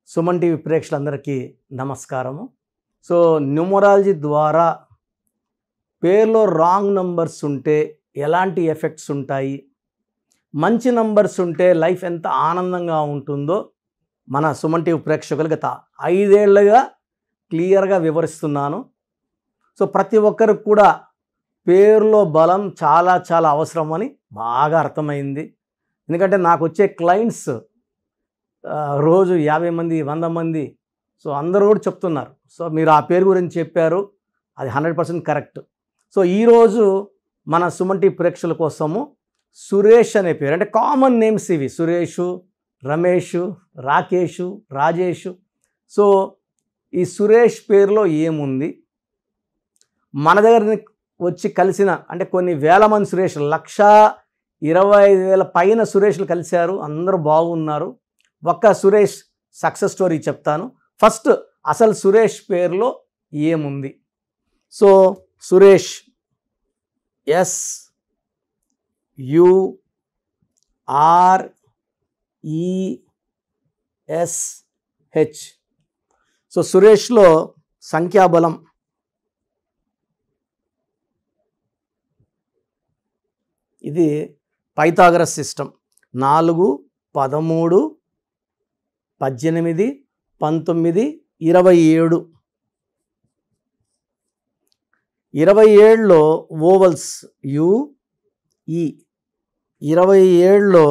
Suman TV ప్రేక్షకులందరికీ నమస్కారము. So numerology ద్వారా పేర్లో రాంగ్ నంబర్స్ ఉంటే ఎలాంటి ఎఫెక్ట్స్ ఉంటాయి, మంచి నంబర్స్ ఉంటే లైఫ్ ఎంత ఆనందంగా ఉంటుందో మన సుమన్ టీవీ ప్రేక్షకులు గత 5 ఏళ్లుగా క్లియర్గా వివరిస్తున్నాను. సో ప్రతి ఒక్కరికి కూడా పేరులో బలం చాలా చాలా అవసరమని బాగా అర్థమైంది. ఎందుకంటే నాకు వచ్చే క్లయింట్స్ రోజు 50 మంది 100 మంది, సో అందరూ కూడా చెప్తున్నారు. సో మీరు ఆ పేరు గురించి చెప్పారు, అది 100% కరెక్ట్. సో ఈరోజు మన సుమన్ టీవీ ప్రేక్షకుల కోసము సురేష్ అనే పేరు, అంటే కామన్ నేమ్స్ ఇవి, సురేషు, రమేషు, రాకేషు, రాజేషు. సో ఈ సురేష్ పేరులో ఏముంది, మన దగ్గర వచ్చి కలిసిన అంటే కొన్ని వేల మంది సురేష్, 1,25,000 పైన సురేష్లు కలిశారు, అందరూ బాగున్నారు. ఒక్క సురేష్ సక్సెస్ స్టోరీ చెప్తాను. ఫస్ట్ అసలు సురేష్ పేరులో ఏముంది. So Suresh SURESH. సో సురేష్లో సంఖ్యాబలం ఇది పైథాగరస్ సిస్టమ్. 4, 13, 18, 19, 27. 27లో ఓవల్స్ UE, 27లో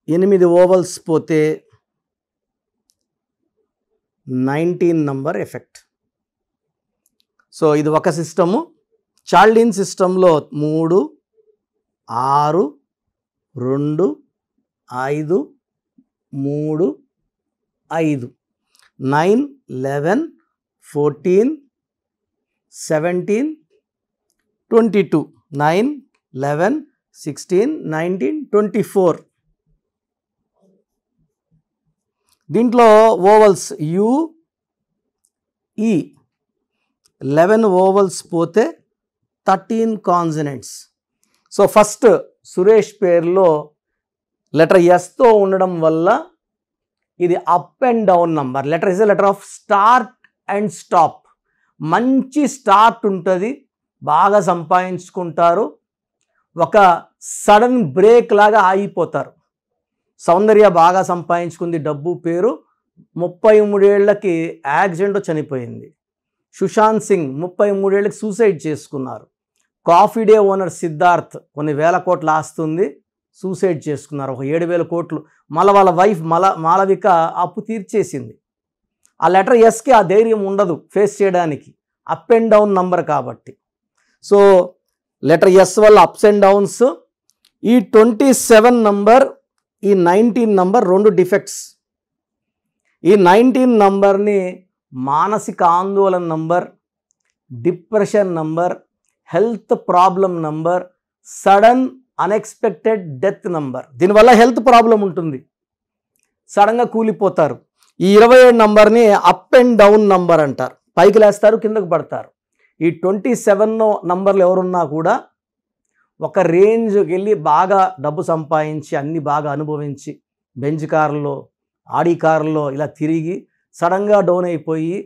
8 ఓవల్స్ పోతే 19 నంబర్ ఎఫెక్ట్. సో ఇది ఒక సిస్టము. చాల్డిన్ సిస్టంలో 3, 6, 2, 5, 3, 5, 9, 11, 14, 17, 22, 9, 11, 16, 19, 24. దీంట్లో ఓవల్స్ UE 11 ఓవల్స్ పోతే 13 కాన్సనెంట్స్. సో ఫస్ట్ సురేష్ పేరులో లెటర్ ఎస్తో ఉండడం వల్ల ఇది up and down number. Letter is a letter of start and stop. మంచి స్టార్ట్ ఉంటుంది, బాగా సంపాదించుకుంటారు, ఒక సడన్ బ్రేక్ లాగా ఆగిపోతారు. సౌందర్య బాగా సంపాదించుకుంది, డబ్బు పేరు, 33 ఏళ్లకి యాక్సిడెంట్లో చనిపోయింది. సుశాంత్ సింగ్ 33 ఏళ్ళకి సూసైడ్ చేసుకున్నారు. కాఫీ డే ఓనర్ సిద్ధార్థ్ కొన్ని వేల కోట్ల ఆస్తుంది, సూసైడ్ చేసుకున్నారు, ఒక 7,000 కోట్లు. మళ్ళీ వాళ్ళ వైఫ్ మాలవిక అప్పు తీర్చేసింది. ఆ లెటర్ ఎస్కి ఆ ధైర్యం ఉండదు ఫేస్ చేయడానికి, అప్ అండ్ డౌన్ నంబర్ కాబట్టి. సో లెటర్ ఎస్ వల్ల అప్స్ అండ్ డౌన్స్. ఈ 27 నంబర్, ఈ 19 నంబర్ 2 డిఫెక్ట్స్. ఈ 19 నంబర్ని మానసిక ఆందోళన number, depression number, health problem number, sudden unexpected death number. దీనివల్ల హెల్త్ ప్రాబ్లం ఉంటుంది, సడన్గా కూలిపోతారు. ఈ 27 నంబర్ని అప్ అండ్ డౌన్ నంబర్ అంటారు, పైకి లేస్తారు కిందకు పడతారు. ఈ 27 నంబర్లు ఎవరున్నా కూడా ఒక రేంజ్కి వెళ్ళి బాగా డబ్బు సంపాదించి అన్ని బాగా అనుభవించి బెంజ్ కారులో, ఆడి కారులో ఇలా తిరిగి సడన్గా డౌన్ అయిపోయి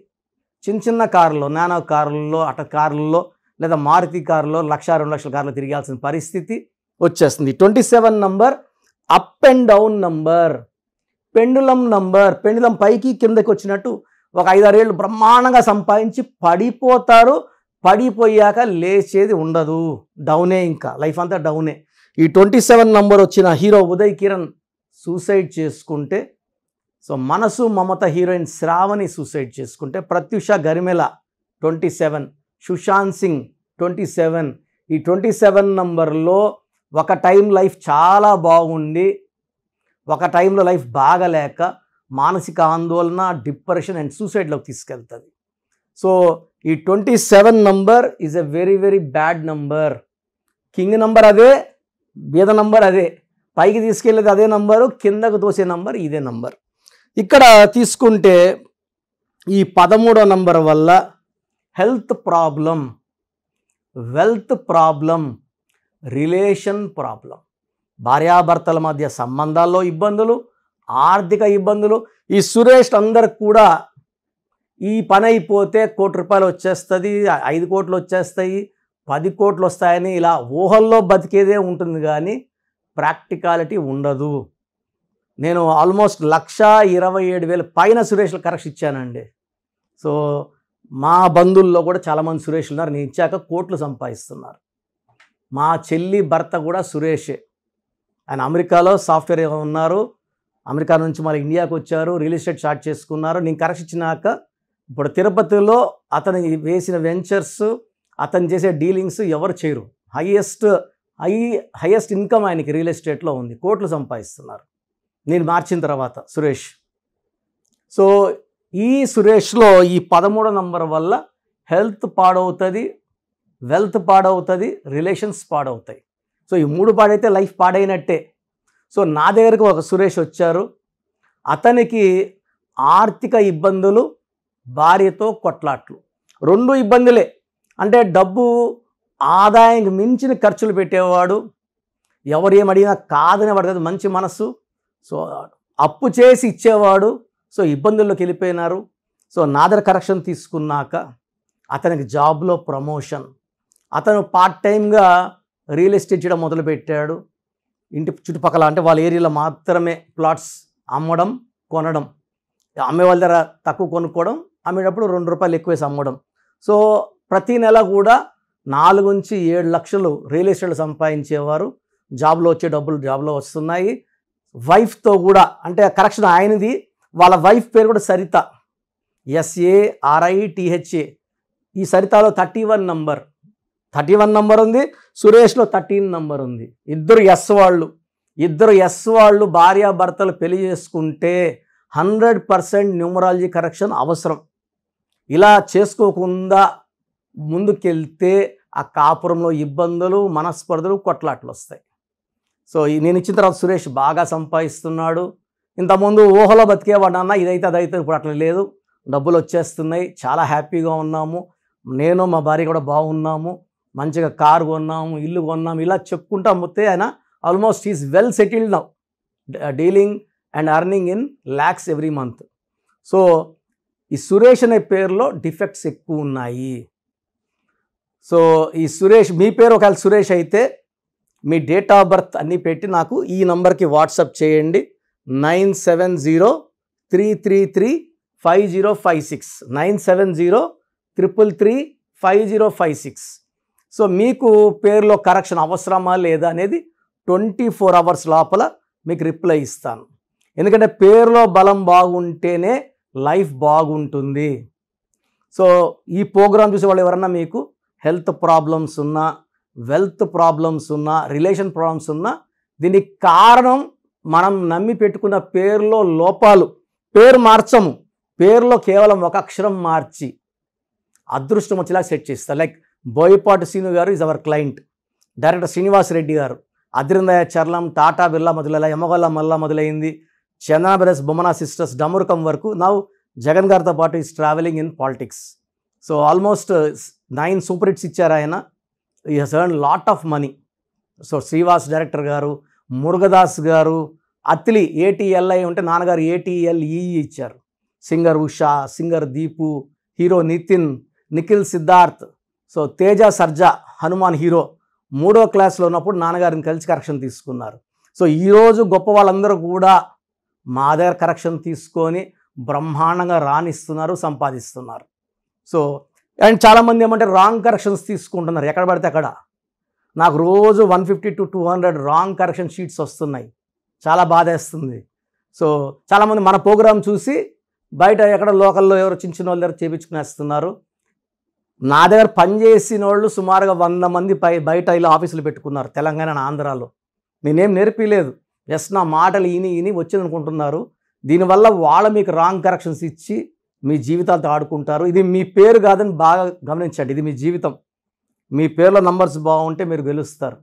చిన్న చిన్న కారులో, నానో కారుల్లో, అట కారుల్లో లేదా మారుతి కారులో 1,00,000, 2 లక్షల కార్లు తిరిగాల్సిన పరిస్థితి వచ్చేస్తుంది. 27 number up and down number. Pendulum number, pendulum పైకి కిందకి వచ్చినట్టు ఒక 5-6 ఏళ్ళు బ్రహ్మాండంగా సంపాదించి పడిపోతారు, పడిపోయాక లేచేది ఉండదు, డౌనే, ఇంకా లైఫ్ అంతా డౌనే. ఈ 27 నంబర్ వచ్చిన హీరో ఉదయ్ కిరణ్ సూసైడ్ చేసుకుంటే, సో మనసు మమత హీరోయిన్ శ్రావణి సూసైడ్ చేసుకుంటే, ప్రత్యూష గరిమెల 27, సుశాంత్ సింగ్ 27. ఈ 27 నంబర్లో ఒక టైం లైఫ్ చాలా బాగుండి ఒక టైంలో లైఫ్ బాగలేక మానసిక ఆందోళన, డిప్రెషన్ అండ్ సూసైడ్లోకి తీసుకెళ్తుంది. సో ఈ 27 number is a very very bad number. King number అదే, బీద నంబర్ అదే, పైకి తీసుకెళ్ళేది అదే నంబరు, కిందకు తోసే నంబర్ ఇదే నంబర్. ఇక్కడ తీసుకుంటే ఈ 13వ నంబర్ వల్ల health problem, wealth problem, relation problem, భార్యాభర్తల మధ్య సంబంధాల్లో ఇబ్బందులు, ఆర్థిక ఇబ్బందులు. ఈ సురేష్ అందరికి కూడా ఈ పని అయిపోతే ₹1,00,00,000 వచ్చేస్తుంది, 5 కోట్లు వచ్చేస్తాయి, 10 కోట్లు వస్తాయని ఇలా ఊహల్లో బతికేదే ఉంటుంది కానీ ప్రాక్టికాలిటీ ఉండదు. నేను ఆల్మోస్ట్ 1,27,000 పైన సురేష్లు కరెక్షన్ ఇచ్చానండి. సో మా బంధువుల్లో కూడా చాలామంది సురేష్లు ఉన్నారు. నేను ఇచ్చాక కోట్లు సంపాదిస్తున్నారు. మా చెల్లి భర్త కూడా సురేషే. ఆయన అమెరికాలో సాఫ్ట్వేర్ ఉన్నారు. అమెరికా నుంచి మళ్ళీ ఇండియాకి వచ్చారు, రియల్ ఎస్టేట్ స్టార్ట్ చేసుకున్నారు. నేను కరెక్షన్ ఇచ్చినాక ఇప్పుడు తిరుపతిలో అతను వేసిన వెంచర్స్, అతను చేసే డీలింగ్స్ ఎవరు చేయరు. హైయెస్ట్ ఇన్కమ్ ఆయనకి రియల్ ఎస్టేట్లో ఉంది, కోట్లు సంపాదిస్తున్నారు నేను మార్చిన తర్వాత సురేష్. సో ఈ సురేష్లో ఈ 13 నంబర్ వల్ల హెల్త్ పాడవుతుంది, వెల్త్ పాడవుతుంది, రిలేషన్స్ పాడవుతాయి. సో ఈ 3 పాడైతే లైఫ్ పాడైనట్టే. సో నా దగ్గరకు ఒక సురేష్ వచ్చారు. అతనికి ఆర్థిక ఇబ్బందులు, భార్యతో కొట్లాట్లు, 2 ఇబ్బందులే. అంటే డబ్బు ఆదాయానికి మించిన ఖర్చులు పెట్టేవాడు, ఎవరు ఏమడిగినా కాదని పడదు, మంచి మనసు. సో అప్పు చేసి ఇచ్చేవాడు. సో ఇబ్బందుల్లోకి వెళ్ళిపోయినారు. సో నా దగ్గర కరెక్షన్ తీసుకున్నాక అతనికి జాబ్లో ప్రమోషన్. అతను పార్ట్ టైంగా రియల్ ఎస్టేట్ చేయడం మొదలుపెట్టాడు. ఇంటి చుట్టుపక్కల అంటే వాళ్ళ ఏరియాలో మాత్రమే ప్లాట్స్ అమ్మడం, కొనడం. అమ్మే వాళ్ళ దగ్గర తక్కువ కొనుక్కోవడం, అమ్మేటప్పుడు ₹2 ఎక్కువేసి అమ్మడం. సో ప్రతి నెల కూడా 4 నుంచి 7 లక్షలు రియల్ ఎస్టేట్ సంపాదించేవారు. జాబ్లో వచ్చే డబ్బులు జాబ్లో వస్తున్నాయి. వైఫ్తో కూడా అంటే కరెక్షన్ ఆయనది, వాళ్ళ వైఫ్ పేరు కూడా సరిత, SARITHA. ఈ సరితలో 31 నంబర్ ఉంది, సురేష్లో 13 నంబర్ ఉంది. ఇద్దరు ఎస్ వాళ్ళు భార్యాభర్తలు పెళ్లి చేసుకుంటే 100% న్యూమరాలజీ కరెక్షన్ అవసరం. ఇలా చేసుకోకుండా ముందుకెళ్తే ఆ కాపురంలో ఇబ్బందులు, మనస్పర్ధలు, కొట్లాట్లు వస్తాయి. సో నేను ఇచ్చిన తర్వాత సురేష్ బాగా సంపాదిస్తున్నాడు. ఇంతకుముందు ఊహలో బతికేవాడన్నా ఇదైతే అదైతే, ఇప్పుడు అట్లా లేదు, డబ్బులు వచ్చేస్తున్నాయి, చాలా హ్యాపీగా ఉన్నాము, నేను మా భార్య కూడా బాగున్నాము, మంచిగా కారు కొన్నాము, ఇల్లు కొన్నాము, ఇలా చెప్పుకుంటా పోతే ఆయన almost is well settled now, dealing and earning in lakhs every month. So ఈ సురేష్ అనే పేరులో డిఫెక్ట్స్ ఎక్కువ ఉన్నాయి. సో ఈ సురేష్, మీ పేరు ఒకవేళ సురేష్ అయితే మీ డేట్ ఆఫ్ బర్త్ అన్నీ పెట్టి నాకు ఈ నంబర్కి వాట్సాప్ చేయండి. 9703335056 9703335056. సో మీకు పేరులో కరెక్షన్ అవసరమా లేదా అనేది 24 hours లోపల మీకు రిప్లై ఇస్తాను. ఎందుకంటే పేరులో బలం బాగుంటేనే లైఫ్ బాగుంటుంది. సో ఈ ప్రోగ్రామ్ చూసే వాళ్ళు ఎవరన్నా మీకు హెల్త్ ప్రాబ్లమ్స్ ఉన్నా, వెల్త్ ప్రాబ్లమ్స్ ఉన్నా, రిలేషన్ ప్రాబ్లమ్స్ ఉన్నా, దీనికి కారణం మనం నమ్మి పెట్టుకున్న పేరులో లోపాలు. పేరు మార్చము, పేరులో కేవలం ఒక అక్షరం మార్చి అదృష్టం వచ్చేలా సెట్ చేస్తారు. లైక్ బోయపాటి శ్రీను గారు is our client, director Srinivas Reddy గారు, అద్రిందయ చర్లం, టాటా బిర్లా మొదలైన, యమగొల్ల మల్లా మొదలైంది, చందన బ్రదర్స్, బొమ్మనా సిస్టర్స్, డమురుకం వరకు. నౌ జగన్ గారితో పాటు is travelling in politics. So almost 9 super hits ఇచ్చారు ఆయన. ఈ he's earn lot of money. So Srivas director గారు, మురుగదాస్ గారు, అత్లి ATLI ఉంటే నాన్నగారు ATLE ఇచ్చారు. Singer Usha, singer Deepu, hero Nitin, Nikhil Siddharth, so Teja Sarja, Hanuman hero 3వ క్లాస్లో ఉన్నప్పుడు నాన్నగారిని కలిసి కరెక్షన్ తీసుకున్నారు. సో ఈరోజు గొప్ప వాళ్ళందరూ కూడా మా దగ్గర కరెక్షన్ తీసుకొని బ్రహ్మాండంగా రాణిస్తున్నారు, సంపాదిస్తున్నారు. సో అండ్ చాలామంది ఏమంటే రాంగ్ కరెక్షన్స్ తీసుకుంటున్నారు ఎక్కడ పడితే అక్కడ. నాకు రోజు 150 to 200 రాంగ్ కరెక్షన్ షీట్స్ వస్తున్నాయి, చాలా బాధేస్తుంది. సో చాలామంది మన ప్రోగ్రామ్ చూసి బయట ఎక్కడ లోకల్లో ఎవరు చిన్న వాళ్ళ దగ్గర చేయించుకునేస్తున్నారు. నా దగ్గర పనిచేసిన వాళ్ళు సుమారుగా 100 మంది బయట ఇలా ఆఫీసులు పెట్టుకున్నారు తెలంగాణ, ఆంధ్రాలో. నేనేం నేర్పిలేదు, జస్ట్ నా మాటలు ఈని వచ్చిందనుకుంటున్నారు. దీనివల్ల వాళ్ళు మీకు రాంగ్ కరెక్షన్స్ ఇచ్చి మీ జీవితాలతో ఆడుకుంటారు. ఇది మీ పేరు కాదని బాగా గమనించండి, ఇది మీ జీవితం. మీ పేరులో నంబర్స్ బాగుంటే మీరు గెలుస్తారు.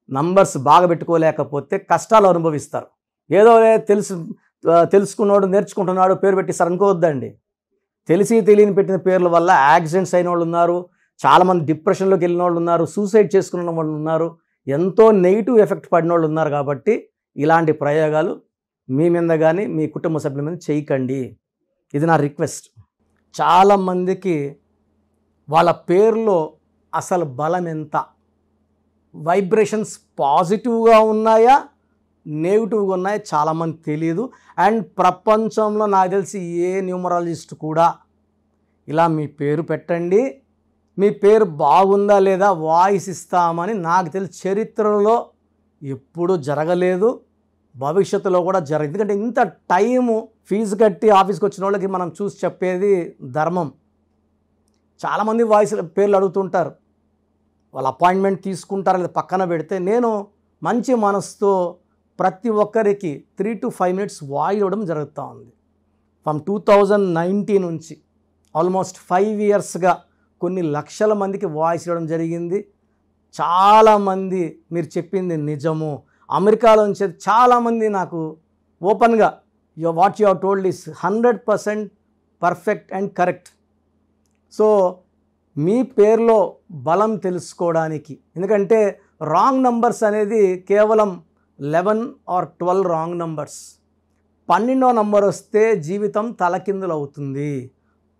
నంబర్స్ బాగా పెట్టుకోలేకపోతే కష్టాలు అనుభవిస్తారు. ఏదో తెలుసుకున్నాడు, నేర్చుకుంటున్నాడు, పేరు పెట్టిస్తారు అనుకోవద్దండి. తెలిసి తెలియని పెట్టిన పేర్ల వల్ల యాక్సిడెంట్స్ అయిన వాళ్ళు ఉన్నారు, చాలామంది డిప్రెషన్లోకి వెళ్ళిన వాళ్ళు ఉన్నారు, సూసైడ్ చేసుకున్న వాళ్ళు ఉన్నారు, ఎంతో నెగిటివ్ ఎఫెక్ట్ పడిన వాళ్ళు ఉన్నారు. కాబట్టి ఇలాంటి ప్రయోగాలు మీ మీద కానీ మీ కుటుంబ సభ్యుల మీద చేయకండి. ఇది నా రిక్వెస్ట్. చాలామందికి వాళ్ళ పేరులో అసలు బలం ఎంత, వైబ్రేషన్స్ పాజిటివ్గా ఉన్నాయా నెగిటివ్గా ఉన్నాయా చాలామంది తెలియదు. అండ్ ప్రపంచంలో నాకు తెలిసి ఏ న్యూమరాలజిస్ట్ కూడా ఇలా మీ పేరు పెట్టండి, మీ పేరు బాగుందా లేదా వాయిస్ ఇస్తామని నాకు తెలిసి చరిత్రలో ఎప్పుడూ జరగలేదు, భవిష్యత్తులో కూడా జరగదు. ఎందుకంటే ఇంత టైము ఫీజు కట్టి ఆఫీస్కి వచ్చిన వాళ్ళకి మనం చూసి చెప్పేది ధర్మం. చాలామంది వాయిస్ పేర్లు అడుగుతుంటారు, వాళ్ళ అపాయింట్మెంట్ తీసుకుంటారు లేదా పక్కన పెడితే నేను మంచి మనసుతో ప్రతి ఒక్కరికి 3 to 5 minutes వాయిస్ ఇవ్వడం జరుగుతూ ఉంది. ఫ్రమ్ 2019 నుంచి ఆల్మోస్ట్ 5 yearsగా కొన్ని లక్షల మందికి వాయిస్ ఇవ్వడం జరిగింది. చాలామంది మీరు చెప్పింది నిజము. అమెరికాలో నుంచి చాలామంది నాకు ఓపెన్గా what you have told is 100% perfect and correct. So మీ పేరులో బలం తెలుసుకోవడానికి, ఎందుకంటే రాంగ్ నంబర్స్ అనేది కేవలం 11 or 12 రాంగ్ నంబర్స్. 12వ నంబర్ వస్తే జీవితం తలకిందులు అవుతుంది.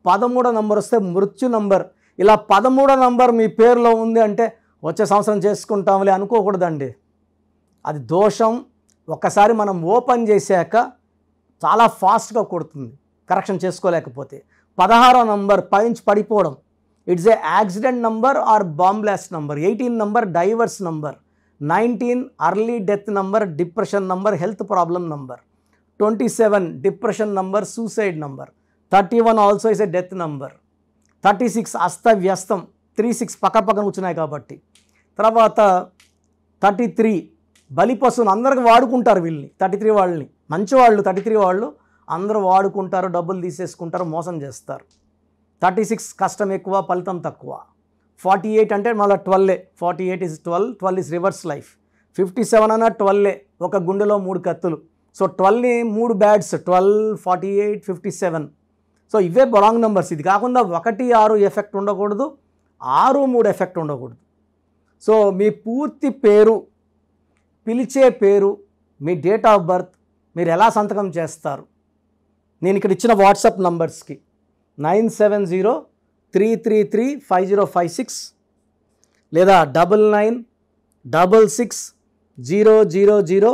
13వ నంబర్ వస్తే మృత్యు నంబర్. ఇలా 13వ నంబర్ మీ పేరులో ఉంది అంటే వచ్చే సంవత్సరం చేసుకుంటాంలే అనుకోకూడదండి, అది దోషం. ఒక్కసారి మనం ఓపెన్ చేశాక చాలా ఫాస్ట్గా కొడుతుంది కరెక్షన్ చేసుకోలేకపోతే. 16వ నంబర్ పైనుంచి పడిపోవడం, it's a accident number or bomb blast number. 18 number divorce number. 19 early death number, depression number, health problem number. 27 depression number, suicide number. 31 also is a death number. 36 అస్తవ్యస్తం, 36 పక్కన కూర్చున్నాయి కాబట్టి. తర్వాత 33 బలిపశువును, అందరికి వాడుకుంటారు వీళ్ళని. 33 వాళ్ళని మంచివాళ్ళు, 33 వాళ్ళు అందరూ వాడుకుంటారు, డబ్బులు తీసేసుకుంటారు, మోసం చేస్తారు. 36 కష్టం ఎక్కువ, ఫలితం తక్కువ. 48 అంటే మళ్ళీ 12. 48 is 12 is రివర్స్ లైఫ్. 57 అన్న 12, ఒక గుండెలో 3 కత్తులు. సో 12ని 3 బ్యాడ్స్, 12, 48, 57. సో ఇవే రాంగ్ నెంబర్స్. ఇది కాకుండా 1, 6 ఎఫెక్ట్ ఉండకూడదు, 6, 3 ఎఫెక్ట్ ఉండకూడదు. సో మీ పూర్తి పేరు, పిలిచే పేరు, మీ డేట్ ఆఫ్ బర్త్, మీరు ఎలా సంతకం చేస్తారు, నేను ఇక్కడ ఇచ్చిన వాట్సాప్ నంబర్స్కి 9703335056 లేదా 9966000317,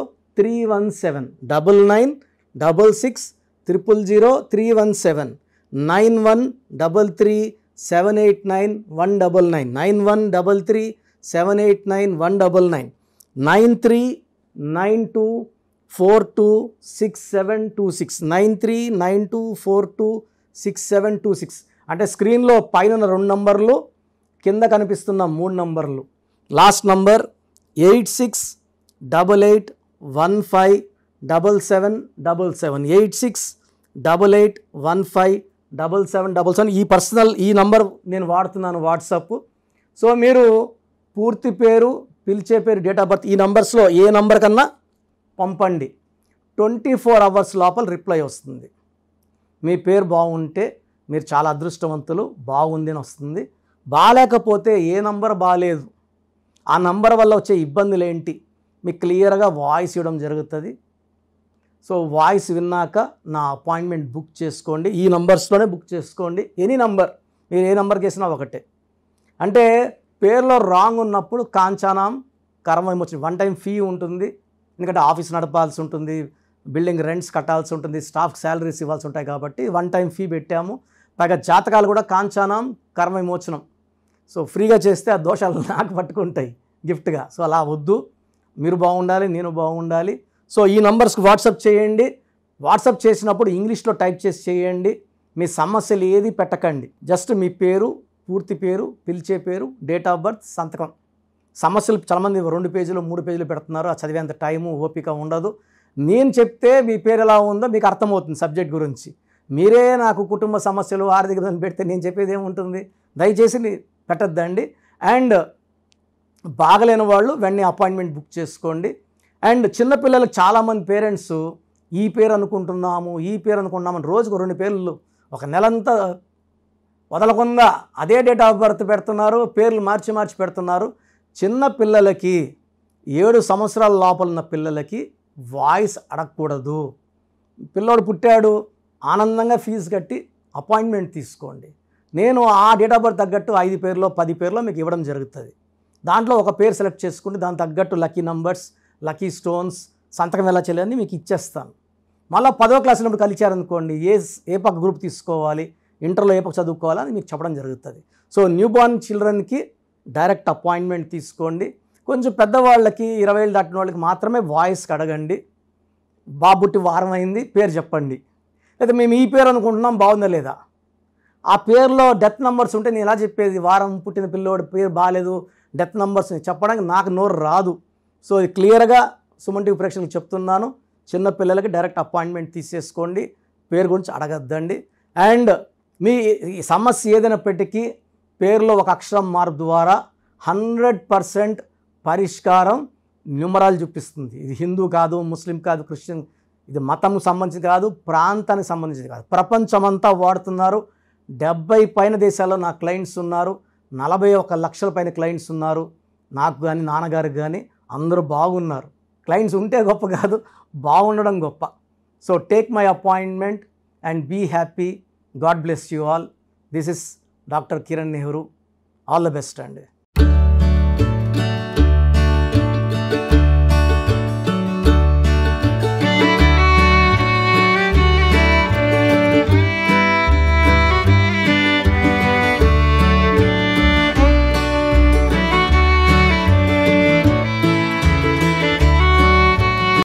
9966000317, 9133789199, 9133789199, 9392426726, 9392426726. అంటే స్క్రీన్లో పైన 2 నంబర్లు, కింద కనిపిస్తున్న 3 నంబర్లు. Last number 8688157777, 8688157777. ఈ పర్సనల్ ఈ నంబర్ నేను వాడుతున్నాను వాట్సాప్. సో మీరు పూర్తి పేరు, పిలిచే పేరు, డేట్ ఆఫ్ బర్త్ ఈ నంబర్స్లో ఏ నంబర్ కన్నా పంపండి. 24 hours లోపల రిప్లై వస్తుంది. మీ పేరు బాగుంటే మీరు చాలా అదృష్టవంతులు, బాగుంది అని వస్తుంది. బాగాలేకపోతే ఏ నంబర్ బాగాలేదు, ఆ నంబర్ వల్ల వచ్చే ఇబ్బందులు ఏంటి మీకు క్లియర్గా వాయిస్ ఇవ్వడం జరుగుతుంది. సో వాయిస్ విన్నాక నా అపాయింట్మెంట్ బుక్ చేసుకోండి. ఈ నంబర్స్లోనే బుక్ చేసుకోండి. ఎనీ నంబర్, మీరు ఏ నంబర్కి వేసినా ఒకటే. అంటే పేరులో రాంగ్ ఉన్నప్పుడు కాంచానాం కర్మ విమోచన 1 time ఫీ ఉంటుంది. ఎందుకంటే ఆఫీస్ నడపాల్సి ఉంటుంది, బిల్డింగ్ రెంట్స్ కట్టాల్సి ఉంటుంది, స్టాఫ్ శాలరీస్ ఇవ్వాల్సి ఉంటాయి కాబట్టి 1 time ఫీ పెట్టాము. పైగా జాతకాలు కూడా కాంచానాం కర్మ విమోచనం. సో ఫ్రీగా చేస్తే ఆ దోషాలు నాకు పట్టుకుంటాయి గిఫ్ట్గా. సో అలా వద్దు, మీరు బాగుండాలి, నేను బాగుండాలి. సో ఈ నంబర్స్కి వాట్సాప్ చేయండి. వాట్సాప్ చేసినప్పుడు ఇంగ్లీష్లో టైప్ చేసి చేయండి. మీ సమస్యలు ఏది పెట్టకండి, జస్ట్ మీ పేరు, పూర్తి పేరు, పిలిచే పేరు, డేట్ ఆఫ్ బర్త్, సంతకం. సమస్యలు చాలామంది 2 పేజీలు 3 పేజీలు పెడుతున్నారు, ఆ చదివేంత టైము ఓపిక ఉండదు. నేను చెప్తే మీ పేరు ఎలా ఉందో మీకు అర్థమవుతుంది సబ్జెక్ట్ గురించి. మీరే నాకు కుటుంబ సమస్యలు, ఆర్థిక ఇబ్బంది పెడితే నేను చెప్పేది ఏముంటుంది? దయచేసి పెట్టద్దండి. అండ్ బాగలేని వాళ్ళు వెంటనే అపాయింట్మెంట్ బుక్ చేసుకోండి. అండ్ చిన్నపిల్లలకు చాలామంది పేరెంట్స్ ఈ పేరు అనుకుంటున్నాము, ఈ పేరు అనుకుంటున్నామని రోజుకు 2 పేర్లు ఒక నెలంతా వదలకుండా అదే డేట్ ఆఫ్ బర్త్ పెడుతున్నారు, పేర్లు మార్చి మార్చి పెడుతున్నారు. చిన్న పిల్లలకి 7 సంవత్సరాల లోపల ఉన్న పిల్లలకి వాయిస్ అడగకూడదు. పిల్లోడు పుట్టాడు, ఆనందంగా ఫీజు కట్టి అపాయింట్మెంట్ తీసుకోండి. నేను ఆ డేట్ ఆఫ్ బర్త్ తగ్గట్టు 5 పేర్లో 10 పేర్లో మీకు ఇవ్వడం జరుగుతుంది. దాంట్లో ఒక పేరు సెలెక్ట్ చేసుకుంటే దాని తగ్గట్టు లక్కీ నంబర్స్, లక్కీ స్టోన్స్, సంతకం ఎలా చేయాలని మీకు ఇచ్చేస్తాను. మళ్ళీ 10వ క్లాసులో కలిచారనుకోండి, ఏ పక్క గ్రూప్ తీసుకోవాలి, ఇంటర్లో ఏ పక్క చదువుకోవాలని మీకు చెప్పడం జరుగుతుంది. సో న్యూ బార్న్ చిల్డ్రన్కి డైరెక్ట్ అపాయింట్మెంట్ తీసుకోండి. కొంచెం పెద్దవాళ్ళకి 20 ఏళ్ళు దాటిన వాళ్ళకి మాత్రమే వాయిస్కి అడగండి. బాబుట్టి వారం అయింది, పేరు చెప్పండి. లేదా మేము ఈ పేరు అనుకుంటున్నాం, బాగుందా లేదా. ఆ పేరులో డెత్ నెంబర్స్ ఉంటే నేను ఎలా చెప్పేది, వారం పుట్టిన పిల్లోడి పేరు బాగాలేదు, డెత్ నెంబర్స్ చెప్పడానికి నాకు నోరు రాదు. సో ఇది క్లియర్గా సుమన్ టీవీ ప్రేక్షకులకు చెప్తున్నాను. చిన్న పిల్లలకి డైరెక్ట్ అపాయింట్మెంట్ తీసేసుకోండి, పేరు గురించి అడగద్దండి. అండ్ మీ సమస్య ఏదైనప్పటికీ పేరులో ఒక అక్షరం మార్పు ద్వారా 100% పరిష్కారం న్యూమరాలజీ చూపిస్తుంది. ఇది హిందూ కాదు, ముస్లిం కాదు, క్రిస్టియన్, ఇది మతం సంబంధించి కాదు, ప్రాంతానికి సంబంధించింది కాదు, ప్రపంచమంతా వాడుతున్నారు. 70 పైన దేశాల్లో నా క్లయింట్స్ ఉన్నారు, 41 లక్షల పైన క్లయింట్స్ ఉన్నారు. నాకు కానీ నాన్నగారికి కానీ అందరూ బాగున్నారు. క్లయింట్స్ ఉంటే గొప్ప కాదు, బాగుండడం గొప్ప. So take my appointment and be happy. God bless you all. This is doctor Kiran Nehru. All the best అండి.